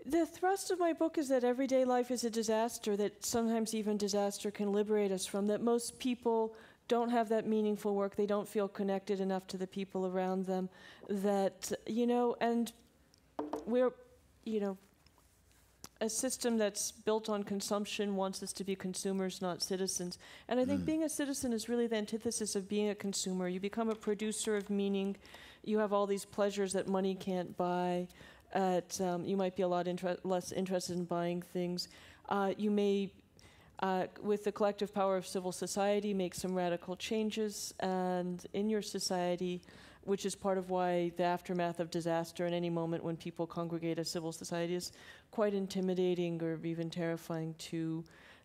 The thrust of my book is that everyday life is a disaster, that sometimes even disaster can liberate us from, that most people don't have that meaningful work, they don't feel connected enough to the people around them, that, and we're, a system that's built on consumption wants us to be consumers, not citizens. And I think being a citizen is really the antithesis of being a consumer. You become a producer of meaning. You have all these pleasures that money can't buy. You might be a lot less interested in buying things. You may, with the collective power of civil society, make some radical changes and in your society, which is part of why the aftermath of disaster in any moment when people congregate as civil society is quite intimidating or even terrifying to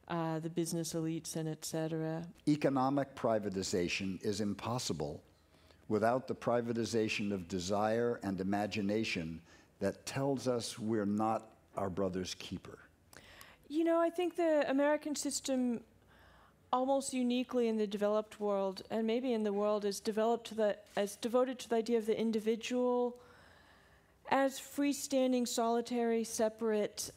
the business elites and et cetera. Economic privatization is impossible without the privatization of desire and imagination that tells us we're not our brother's keeper. I think the American system, almost uniquely in the developed world, and maybe in the world, is devoted to the idea of the individual as freestanding, solitary, separate,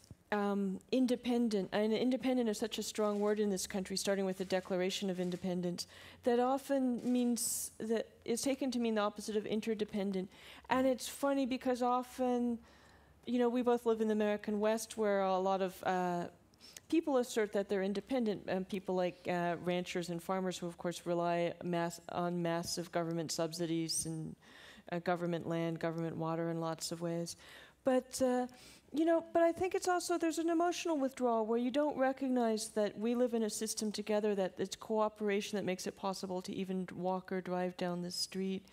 independent. And independent is such a strong word in this country, starting with the Declaration of Independence, that often means that is taken to mean the opposite of interdependent. And it's funny because often, we both live in the American West, where a lot of people assert that they're independent, and people like ranchers and farmers who, of course, rely on massive government subsidies and government land, government water in lots of ways. But, but I think it's also, there's an emotional withdrawal where you don't recognize that we live in a system together, that it's cooperation that makes it possible to even walk or drive down the street,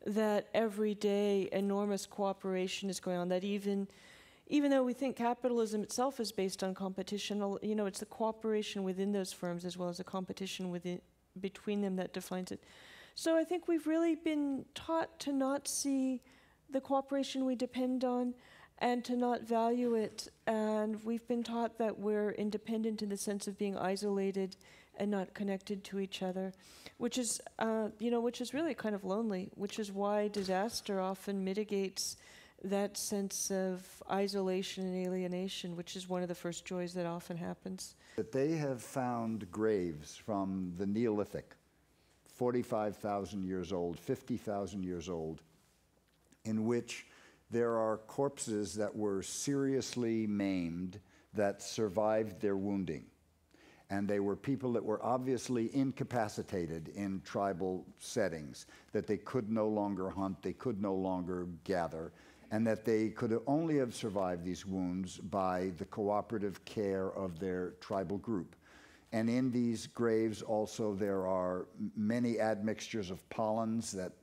that every day enormous cooperation is going on, that even though we think capitalism itself is based on competition, it's the cooperation within those firms as well as the competition between them that defines it. So I think we've really been taught to not see the cooperation we depend on and to not value it. And we've been taught that we're independent in the sense of being isolated and not connected to each other, which is really kind of lonely, which is why disaster often mitigates that sense of isolation and alienation, which is one of the first joys that often happens. That they have found graves from the Neolithic, 45,000 years old, 50,000 years old, in which there are corpses that were seriously maimed that survived their wounding. And they were people that were obviously incapacitated in tribal settings, that they could no longer hunt, they could no longer gather, and that they could only have survived these wounds by the cooperative care of their tribal group. And in these graves also there are many admixtures of pollens that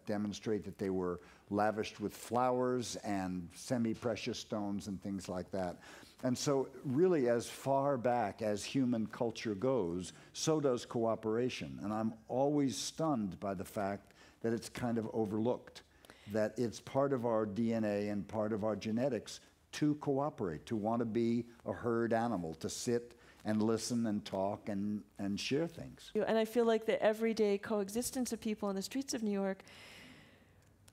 demonstrate that they were lavished with flowers and semi-precious stones and things like that. And so really as far back as human culture goes, so does cooperation. And I'm always stunned by the fact that it's kind of overlooked, that it's part of our DNA and part of our genetics to cooperate, to want to be a herd animal, to sit and listen and talk and share things. And I feel like the everyday coexistence of people on the streets of New York,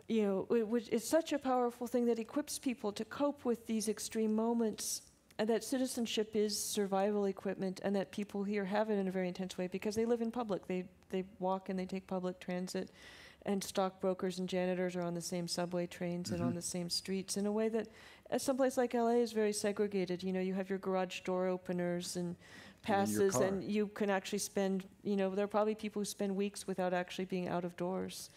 it's such a powerful thing that equips people to cope with these extreme moments, and that citizenship is survival equipment, and that people here have it in a very intense way because they live in public. They walk and they take public transit, and stockbrokers and janitors are on the same subway trains and on the same streets in a way that someplace like LA is very segregated. You have your garage door openers and passes, and you can actually spend, there are probably people who spend weeks without actually being out of doors.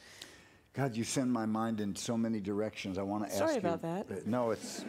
God, you send my mind in so many directions. I want to ask you. Sorry about that. No, it's...